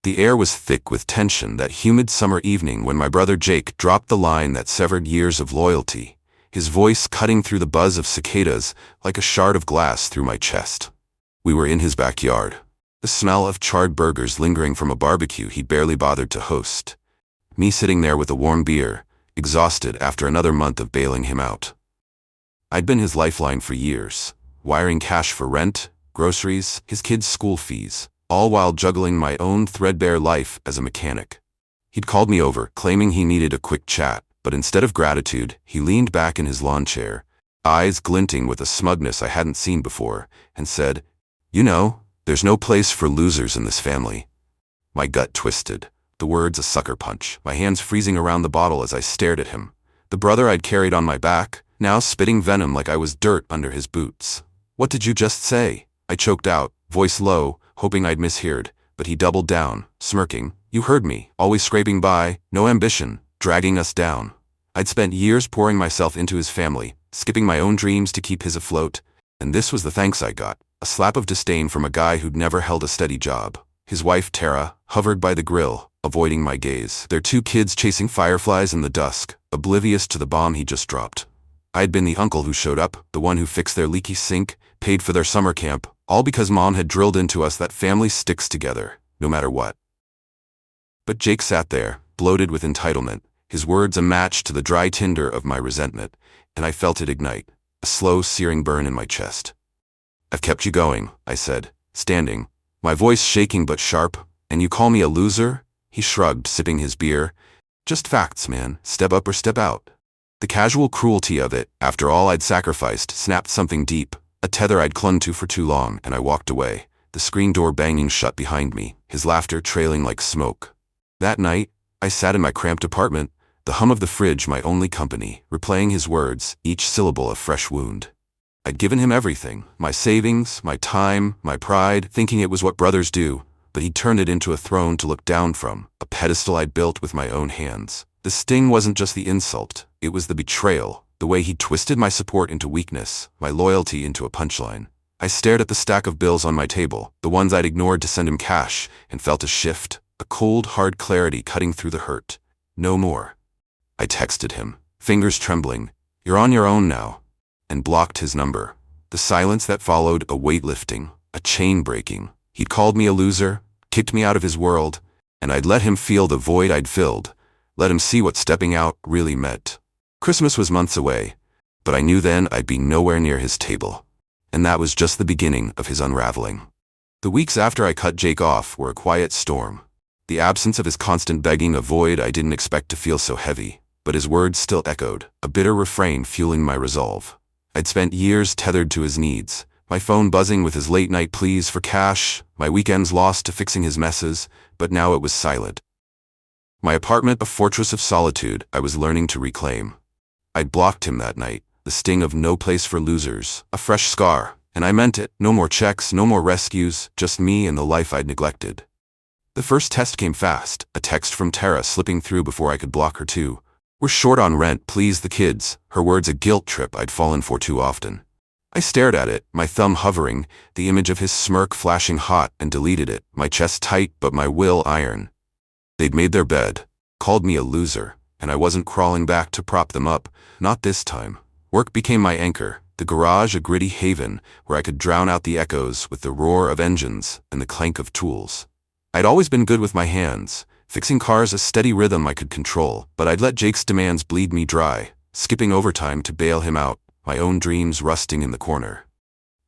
The air was thick with tension that humid summer evening when my brother Jake dropped the line that severed years of loyalty, his voice cutting through the buzz of cicadas like a shard of glass through my chest. We were in his backyard, the smell of charred burgers lingering from a barbecue he'd barely bothered to host. Me sitting there with a warm beer, exhausted after another month of bailing him out. I'd been his lifeline for years, wiring cash for rent, groceries, his kids' school fees, all while juggling my own threadbare life as a mechanic. He'd called me over, claiming he needed a quick chat, but instead of gratitude, he leaned back in his lawn chair, eyes glinting with a smugness I hadn't seen before, and said, "You know, there's no place for losers in this family." My gut twisted, the words a sucker punch, my hands freezing around the bottle as I stared at him. The brother I'd carried on my back, now spitting venom like I was dirt under his boots. "What did you just say?" I choked out, voice low, hoping I'd misheard, but he doubled down, smirking. "You heard me, always scraping by, no ambition, dragging us down." I'd spent years pouring myself into his family, skipping my own dreams to keep his afloat, and this was the thanks I got, a slap of disdain from a guy who'd never held a steady job. His wife, Tara, hovered by the grill, avoiding my gaze, their 2 kids chasing fireflies in the dusk, oblivious to the bomb he just dropped. I'd been the uncle who showed up, the one who fixed their leaky sink, paid for their summer camp, all because Mom had drilled into us that family sticks together, no matter what. But Jake sat there, bloated with entitlement, his words a match to the dry tinder of my resentment, and I felt it ignite, a slow, searing burn in my chest. "I've kept you going," I said, standing, my voice shaking but sharp. "And you call me a loser?" He shrugged, sipping his beer. "Just facts, man. Step up or step out." The casual cruelty of it, after all I'd sacrificed, snapped something deep, a tether I'd clung to for too long, and I walked away, the screen door banging shut behind me, his laughter trailing like smoke. That night, I sat in my cramped apartment, the hum of the fridge my only company, replaying his words, each syllable a fresh wound. I'd given him everything, my savings, my time, my pride, thinking it was what brothers do, but he'd turned it into a throne to look down from, a pedestal I'd built with my own hands. The sting wasn't just the insult, it was the betrayal, the way he twisted my support into weakness, my loyalty into a punchline. I stared at the stack of bills on my table, the ones I'd ignored to send him cash, and felt a shift, a cold, hard clarity cutting through the hurt. No more. I texted him, fingers trembling, "You're on your own now," and blocked his number. The silence that followed, a weight lifting, a chain breaking. He'd called me a loser, kicked me out of his world, and I'd let him feel the void I'd filled, let him see what stepping out really meant. Christmas was months away, but I knew then I'd be nowhere near his table. And that was just the beginning of his unraveling. The weeks after I cut Jake off were a quiet storm. The absence of his constant begging, a void I didn't expect to feel so heavy, but his words still echoed, a bitter refrain fueling my resolve. I'd spent years tethered to his needs, my phone buzzing with his late-night pleas for cash, my weekends lost to fixing his messes, but now it was silent. My apartment a fortress of solitude I was learning to reclaim. I'd blocked him that night, the sting of no place for losers, a fresh scar, and I meant it. No more checks, no more rescues, just me and the life I'd neglected. The first test came fast, a text from Tara slipping through before I could block her too. "We're short on rent, please the kids," her words a guilt trip I'd fallen for too often. I stared at it, my thumb hovering, the image of his smirk flashing hot, and deleted it, my chest tight but my will iron. They'd made their bed, called me a loser, and I wasn't crawling back to prop them up, not this time. Work became my anchor, the garage a gritty haven where I could drown out the echoes with the roar of engines and the clank of tools. I'd always been good with my hands, fixing cars a steady rhythm I could control, but I'd let Jake's demands bleed me dry, skipping overtime to bail him out, my own dreams rusting in the corner.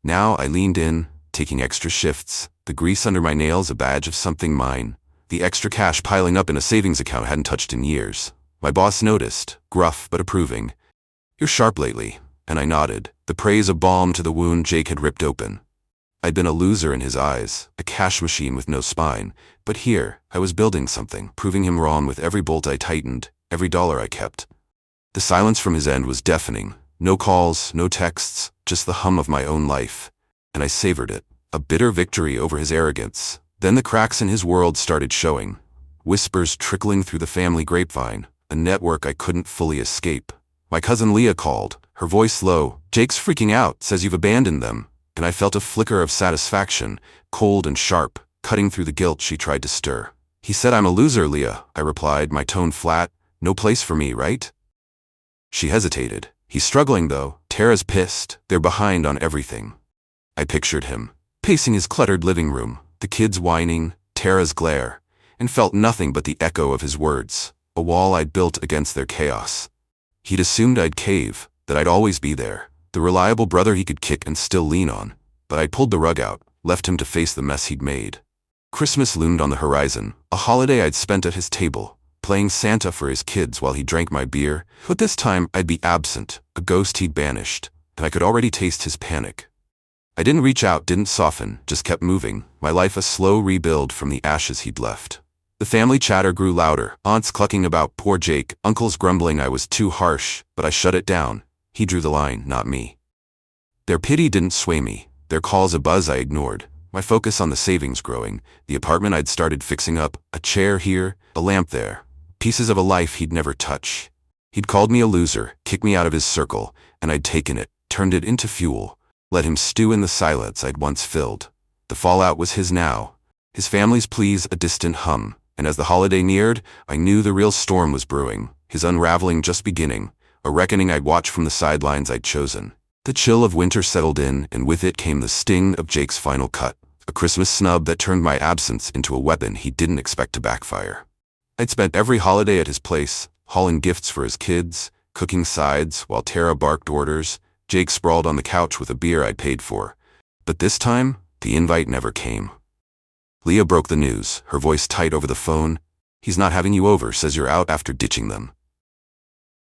Now I leaned in, taking extra shifts, the grease under my nails a badge of something mine, the extra cash piling up in a savings account I hadn't touched in years. My boss noticed, gruff but approving. "You're sharp lately," and I nodded, the praise a balm to the wound Jake had ripped open. I'd been a loser in his eyes, a cash machine with no spine, but here I was building something, proving him wrong with every bolt I tightened, every dollar I kept. The silence from his end was deafening, no calls, no texts, just the hum of my own life, and I savored it, a bitter victory over his arrogance. Then the cracks in his world started showing, whispers trickling through the family grapevine, a network I couldn't fully escape. My cousin Leah called, her voice low. "Jake's freaking out, says you've abandoned them," and I felt a flicker of satisfaction, cold and sharp, cutting through the guilt she tried to stir. He said I'm a loser, Leah, I replied, my tone flat. No place for me, right? She hesitated. He's struggling though. Tara's pissed. They're behind on everything. I pictured him, pacing his cluttered living room, the kids whining, Tara's glare, and felt nothing but the echo of his words, a wall I'd built against their chaos. He'd assumed I'd cave, that I'd always be there, the reliable brother he could kick and still lean on, but I'd pulled the rug out, left him to face the mess he'd made. Christmas loomed on the horizon, a holiday I'd spent at his table, playing Santa for his kids while he drank my beer, but this time I'd be absent, a ghost he'd banished, and I could already taste his panic. I didn't reach out, didn't soften, just kept moving, my life a slow rebuild from the ashes he'd left. The family chatter grew louder, aunts clucking about poor Jake, uncles grumbling I was too harsh, but I shut it down. He drew the line, not me. Their pity didn't sway me, their calls a buzz I ignored, my focus on the savings growing, the apartment I'd started fixing up, a chair here, a lamp there, pieces of a life he'd never touch. He'd called me a loser, kicked me out of his circle, and I'd taken it, turned it into fuel, let him stew in the silence I'd once filled. The fallout was his now, his family's pleas a distant hum, and as the holiday neared, I knew the real storm was brewing, his unraveling just beginning, a reckoning I'd watch from the sidelines I'd chosen. The chill of winter settled in, and with it came the sting of Jake's final cut, a Christmas snub that turned my absence into a weapon he didn't expect to backfire. I'd spent every holiday at his place, hauling gifts for his kids, cooking sides while Tara barked orders, Jake sprawled on the couch with a beer I'd paid for. But this time, the invite never came. Leah broke the news, her voice tight over the phone. He's not having you over, says you're out after ditching them.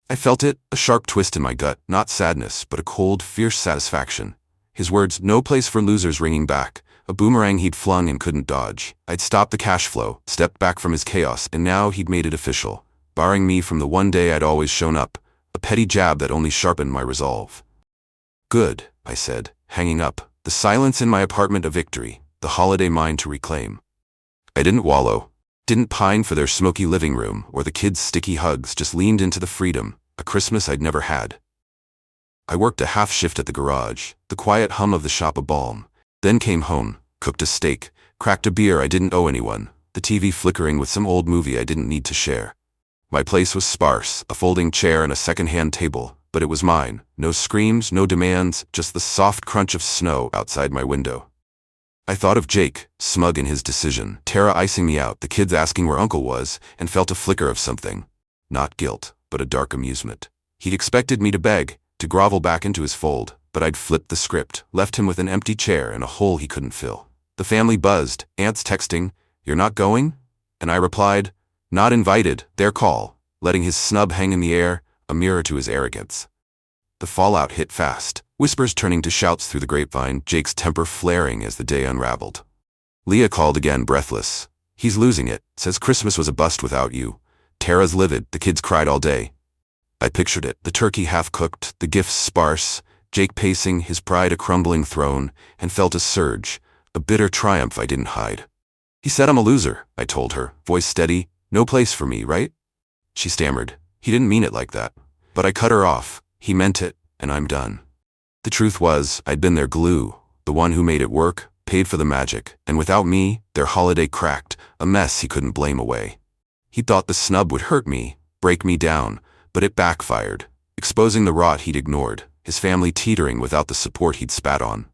I felt it, a sharp twist in my gut, not sadness, but a cold, fierce satisfaction. His words, no place for losers, ringing back, a boomerang he'd flung and couldn't dodge. I'd stopped the cash flow, stepped back from his chaos, and now he'd made it official, barring me from the one day I'd always shown up, a petty jab that only sharpened my resolve. Good, I said, hanging up, the silence in my apartment a victory, the holiday mine to reclaim. I didn't wallow, didn't pine for their smoky living room or the kids' sticky hugs, just leaned into the freedom, a Christmas I'd never had. I worked a half shift at the garage, the quiet hum of the shop a balm, then came home, cooked a steak, cracked a beer I didn't owe anyone, the TV flickering with some old movie I didn't need to share. My place was sparse, a folding chair and a second-hand table, but it was mine, no screams, no demands, just the soft crunch of snow outside my window. I thought of Jake, smug in his decision, Tara icing me out, the kids asking where Uncle was, and felt a flicker of something. Not guilt, but a dark amusement. He'd expected me to beg, to grovel back into his fold, but I'd flipped the script, left him with an empty chair and a hole he couldn't fill. The family buzzed, aunts texting, "You're not going?" And I replied, "Not invited, their call," letting his snub hang in the air, a mirror to his arrogance. The fallout hit fast, whispers turning to shouts through the grapevine, Jake's temper flaring as the day unraveled. Leah called again, breathless. "He's losing it, says Christmas was a bust without you." Tara's livid, the kids cried all day. I pictured it, the turkey half-cooked, the gifts sparse, Jake pacing, his pride a crumbling throne, and felt a surge, a bitter triumph I didn't hide. "He said I'm a loser," I told her, voice steady. "No place for me, right?" She stammered. "He didn't mean it like that." But I cut her off. He meant it, and I'm done. The truth was, I'd been their glue, the one who made it work, paid for the magic, and without me, their holiday cracked, a mess he couldn't blame away. He thought the snub would hurt me, break me down, but it backfired, exposing the rot he'd ignored, his family teetering without the support he'd spat on.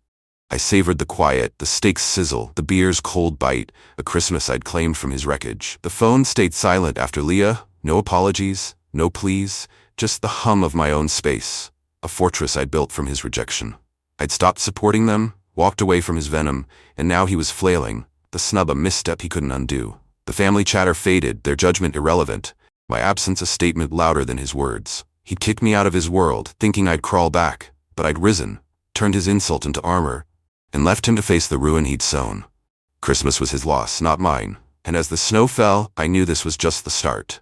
I savored the quiet, the steak's sizzle, the beer's cold bite, a Christmas I'd claimed from his wreckage. The phone stayed silent after Leah, no apologies, no pleas, just the hum of my own space, a fortress I'd built from his rejection. I'd stopped supporting them, walked away from his venom, and now he was flailing, the snub a misstep he couldn't undo. The family chatter faded, their judgment irrelevant, my absence a statement louder than his words. He'd kicked me out of his world, thinking I'd crawl back, but I'd risen, turned his insult into armor, and left him to face the ruin he'd sown. Christmas was his loss, not mine, and as the snow fell, I knew this was just the start.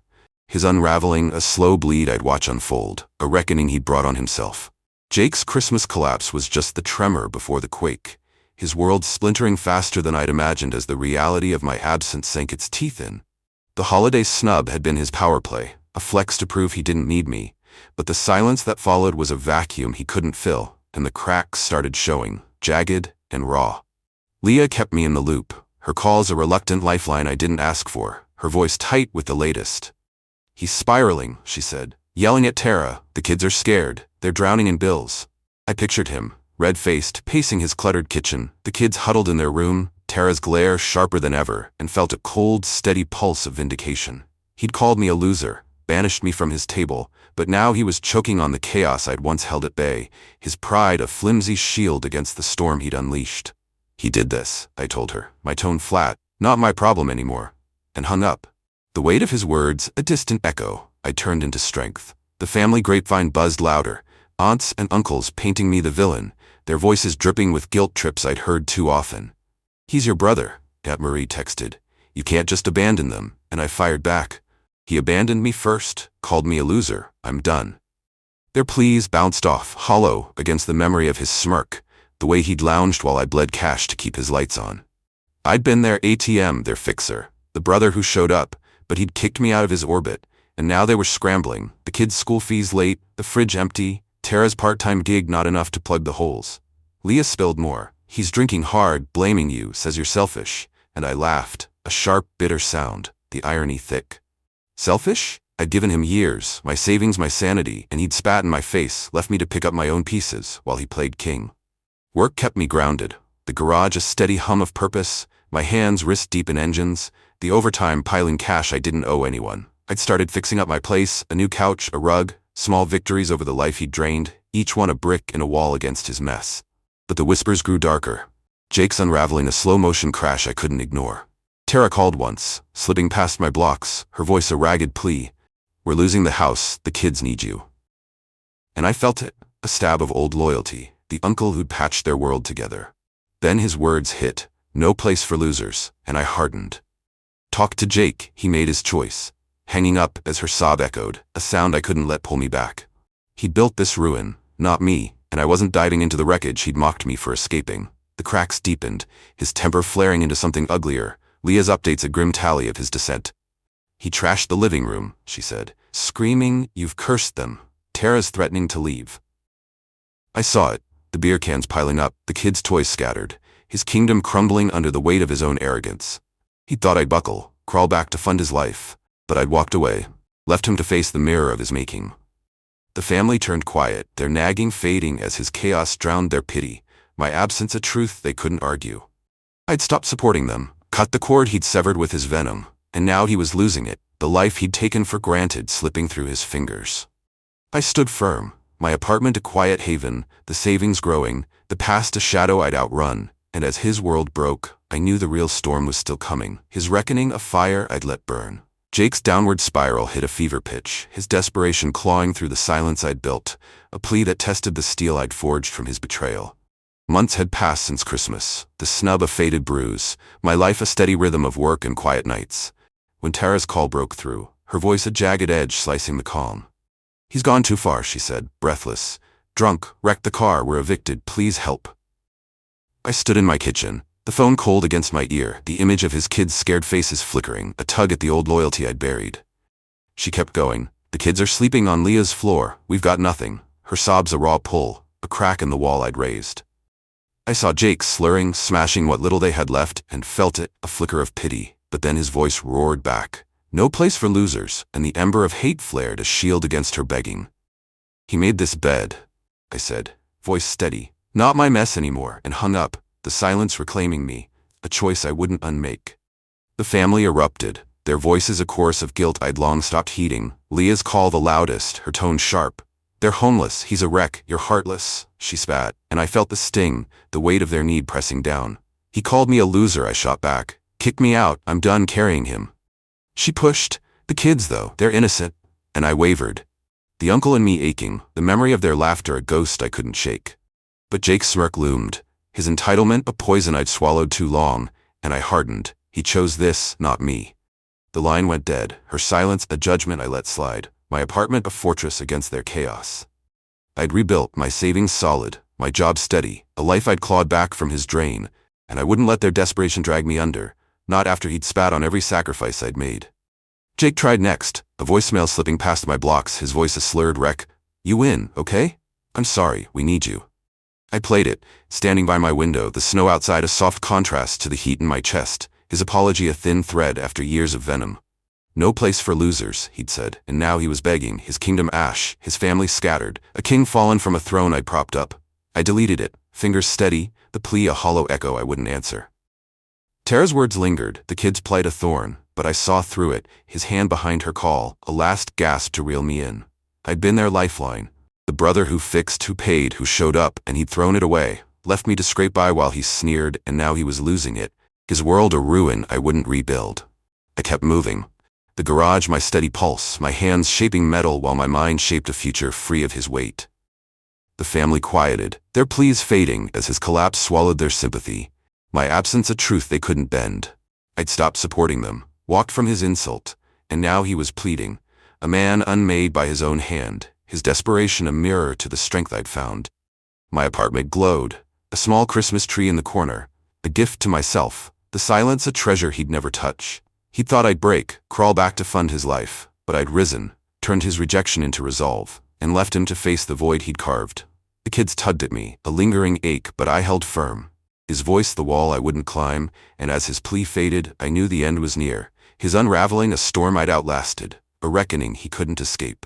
His unraveling, a slow bleed I'd watch unfold, a reckoning he'd brought on himself. Jake's Christmas collapse was just the tremor before the quake, his world splintering faster than I'd imagined as the reality of my absence sank its teeth in. The holiday snub had been his power play, a flex to prove he didn't need me, but the silence that followed was a vacuum he couldn't fill, and the cracks started showing, jagged and raw. Leah kept me in the loop, Her call's a reluctant lifeline I didn't ask for, her voice tight with the latest. "He's spiraling," she said, yelling at Tara. "The kids are scared. They're drowning in bills." I pictured him, red-faced, pacing his cluttered kitchen, the kids huddled in their room, Tara's glare sharper than ever, and felt a cold, steady pulse of vindication. He'd called me a loser, banished me from his table, but now he was choking on the chaos I'd once held at bay, his pride a flimsy shield against the storm he'd unleashed. "He did this," I told her, my tone flat, "not my problem anymore," and hung up. The weight of his words, a distant echo, I turned into strength. The family grapevine buzzed louder, aunts and uncles painting me the villain, their voices dripping with guilt trips I'd heard too often. "He's your brother," Aunt Marie texted. "You can't just abandon them," and I fired back. "He abandoned me first, called me a loser. I'm done." Their pleas bounced off, hollow, against the memory of his smirk, the way he'd lounged while I bled cash to keep his lights on. I'd been their ATM, their fixer, the brother who showed up, but he'd kicked me out of his orbit, and now they were scrambling, the kids' school fees late, the fridge empty, Tara's part-time gig not enough to plug the holes. Leah spilled more. "He's drinking hard, blaming you, says you're selfish," and I laughed, a sharp, bitter sound, the irony thick. Selfish? I'd given him years, my savings, my sanity, and he'd spat in my face, left me to pick up my own pieces, while he played king. Work kept me grounded, the garage a steady hum of purpose, my hands wrist-deep in engines, the overtime piling cash I didn't owe anyone. I'd started fixing up my place, a new couch, a rug, small victories over the life he'd drained, each one a brick in a wall against his mess. But the whispers grew darker. Jake's unraveling, a slow-motion crash I couldn't ignore. Tara called once, slipping past my blocks, her voice a ragged plea. "We're losing the house, the kids need you." And I felt it, a stab of old loyalty, the uncle who'd patched their world together. Then his words hit, "No place for losers," and I hardened. "Talk to Jake," he made his choice. Hanging up as her sob echoed, a sound I couldn't let pull me back. He built this ruin, not me, and I wasn't diving into the wreckage he'd mocked me for escaping. The cracks deepened, his temper flaring into something uglier, Leah's updates a grim tally of his descent. "He trashed the living room," she said, screaming, "You've cursed them. Tara's threatening to leave." I saw it, the beer cans piling up, the kids' toys scattered, his kingdom crumbling under the weight of his own arrogance. He thought I'd buckle, crawl back to fund his life, but I'd walked away, left him to face the mirror of his making. The family turned quiet, their nagging fading as his chaos drowned their pity, my absence a truth they couldn't argue. I'd stopped supporting them, cut the cord he'd severed with his venom, and now he was losing it, the life he'd taken for granted slipping through his fingers. I stood firm, my apartment a quiet haven, the savings growing, the past a shadow I'd outrun, and as his world broke, I knew the real storm was still coming, his reckoning a fire I'd let burn. Jake's downward spiral hit a fever pitch, his desperation clawing through the silence I'd built, a plea that tested the steel I'd forged from his betrayal. Months had passed since Christmas, the snub a faded bruise, my life a steady rhythm of work and quiet nights. When Tara's call broke through, her voice a jagged edge slicing the calm. "He's gone too far," she said, breathless. "Drunk, wrecked the car, we're evicted, please help." I stood in my kitchen, the phone cold against my ear, the image of his kids' scared faces flickering, a tug at the old loyalty I'd buried. She kept going. "The kids are sleeping on Leah's floor, we've got nothing." Her sobs a raw pull, a crack in the wall I'd raised. I saw Jake slurring, smashing what little they had left, and felt it, a flicker of pity, but then his voice roared back. "No place for losers," and the ember of hate flared a shield against her begging. "He made this bed," I said, voice steady. "Not my mess anymore," and hung up, the silence reclaiming me, a choice I wouldn't unmake. The family erupted, their voices a chorus of guilt I'd long stopped heeding, Leah's call the loudest, her tone sharp. "They're homeless, he's a wreck, you're heartless," she spat, and I felt the sting, the weight of their need pressing down. "He called me a loser," I shot back. "Kick me out, I'm done carrying him." She pushed. "The kids, though, they're innocent," and I wavered. The uncle and me aching, the memory of their laughter a ghost I couldn't shake. But Jake's smirk loomed, his entitlement a poison I'd swallowed too long, and I hardened. He chose this, not me. The line went dead, her silence a judgment I let slide, my apartment a fortress against their chaos. I'd rebuilt, my savings solid, my job steady, a life I'd clawed back from his drain, and I wouldn't let their desperation drag me under, not after he'd spat on every sacrifice I'd made. Jake tried next, a voicemail slipping past my blocks, his voice a slurred wreck. "You win, okay? I'm sorry, we need you." I played it, standing by my window, the snow outside a soft contrast to the heat in my chest, his apology a thin thread after years of venom. No place for losers, he'd said, and now he was begging, his kingdom ash, his family scattered, a king fallen from a throne I'd propped up. I deleted it, fingers steady, the plea a hollow echo I wouldn't answer. Tara's words lingered, the kid's plight a thorn, but I saw through it, his hand behind her call, a last gasp to reel me in. I'd been their lifeline, the brother who fixed, who paid, who showed up, and he'd thrown it away, left me to scrape by while he sneered, and now he was losing it, his world a ruin I wouldn't rebuild. I kept moving. The garage my steady pulse, my hands shaping metal while my mind shaped a future free of his weight. The family quieted, their pleas fading as his collapse swallowed their sympathy, my absence a truth they couldn't bend. I'd stopped supporting them, walked from his insult, and now he was pleading, a man unmade by his own hand, his desperation a mirror to the strength I'd found. My apartment glowed, a small Christmas tree in the corner, a gift to myself, the silence a treasure he'd never touch. He'd thought I'd break, crawl back to fund his life, but I'd risen, turned his rejection into resolve, and left him to face the void he'd carved. The kids tugged at me, a lingering ache, but I held firm. His voice the wall I wouldn't climb, and as his plea faded, I knew the end was near, his unraveling a storm I'd outlasted, a reckoning he couldn't escape.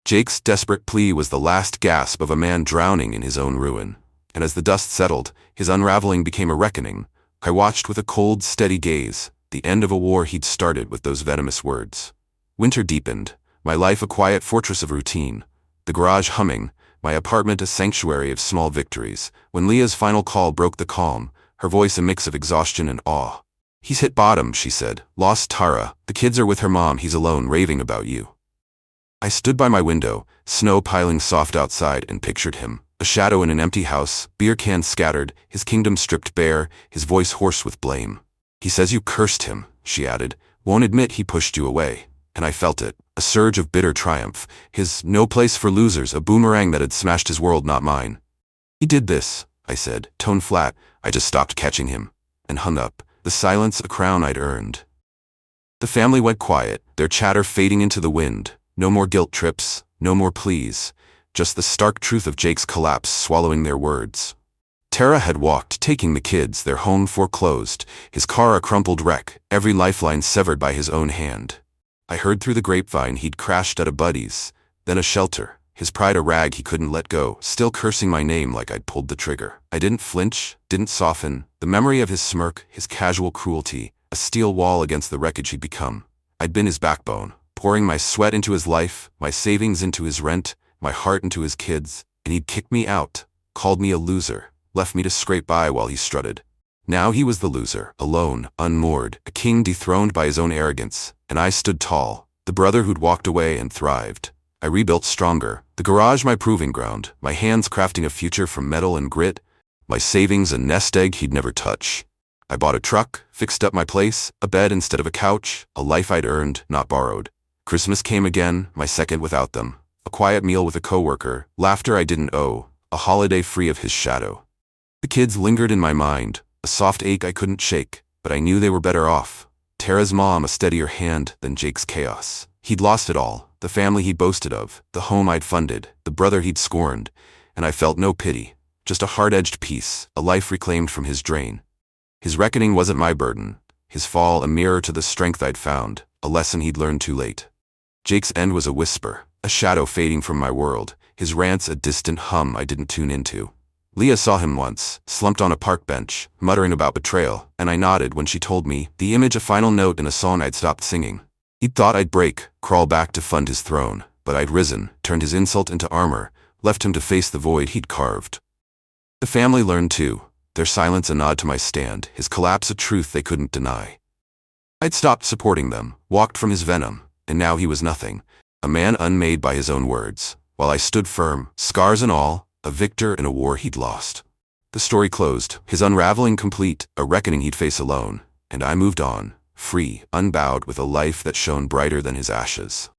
Jake's desperate plea was the last gasp of a man drowning in his own ruin, and as the dust settled, his unraveling became a reckoning. I watched with a cold, steady gaze, the end of a war he'd started with those venomous words. Winter deepened, my life a quiet fortress of routine, the garage humming, my apartment a sanctuary of small victories, when Leah's final call broke the calm, her voice a mix of exhaustion and awe. He's hit bottom, she said, lost Tara, the kids are with her mom, he's alone raving about you. I stood by my window, snow piling soft outside, and pictured him, a shadow in an empty house, beer cans scattered, his kingdom stripped bare, his voice hoarse with blame. He says you cursed him, she added, won't admit he pushed you away. And I felt it, a surge of bitter triumph, his no place for losers, a boomerang that had smashed his world, not mine. He did this, I said, tone flat. I just stopped catching him, and hung up, the silence a crown I'd earned. The family went quiet, their chatter fading into the wind, no more guilt trips, no more pleas, just the stark truth of Jake's collapse swallowing their words. Tara had walked, taking the kids, their home foreclosed, his car a crumpled wreck, every lifeline severed by his own hand. I heard through the grapevine he'd crashed at a buddy's, then a shelter, his pride a rag he couldn't let go, still cursing my name like I'd pulled the trigger. I didn't flinch, didn't soften, the memory of his smirk, his casual cruelty, a steel wall against the wreckage he'd become. I'd been his backbone, pouring my sweat into his life, my savings into his rent, my heart into his kids, and he'd kicked me out, called me a loser, left me to scrape by while he strutted. Now he was the loser, alone, unmoored, a king dethroned by his own arrogance, and I stood tall, the brother who'd walked away and thrived. I rebuilt stronger, the garage my proving ground, my hands crafting a future from metal and grit, my savings a nest egg he'd never touch. I bought a truck, fixed up my place, a bed instead of a couch, a life I'd earned, not borrowed. Christmas came again, my second without them, a quiet meal with a coworker, laughter I didn't owe, a holiday free of his shadow. The kids lingered in my mind, a soft ache I couldn't shake, but I knew they were better off. Tara's mom a steadier hand than Jake's chaos. He'd lost it all, the family he'd boasted of, the home I'd funded, the brother he'd scorned, and I felt no pity, just a hard-edged peace, a life reclaimed from his drain. His reckoning wasn't my burden, his fall a mirror to the strength I'd found, a lesson he'd learned too late. Jake's end was a whisper, a shadow fading from my world, his rants a distant hum I didn't tune into. Leah saw him once, slumped on a park bench, muttering about betrayal, and I nodded when she told me, the image a final note in a song I'd stopped singing. He'd thought I'd break, crawl back to fund his throne, but I'd risen, turned his insult into armor, left him to face the void he'd carved. The family learned too, their silence a nod to my stand, his collapse a truth they couldn't deny. I'd stopped supporting them, walked from his venom, and now he was nothing, a man unmade by his own words, while I stood firm, scars and all, a victor in a war he'd lost. The story closed, his unraveling complete, a reckoning he'd face alone, and I moved on, free, unbowed with a life that shone brighter than his ashes.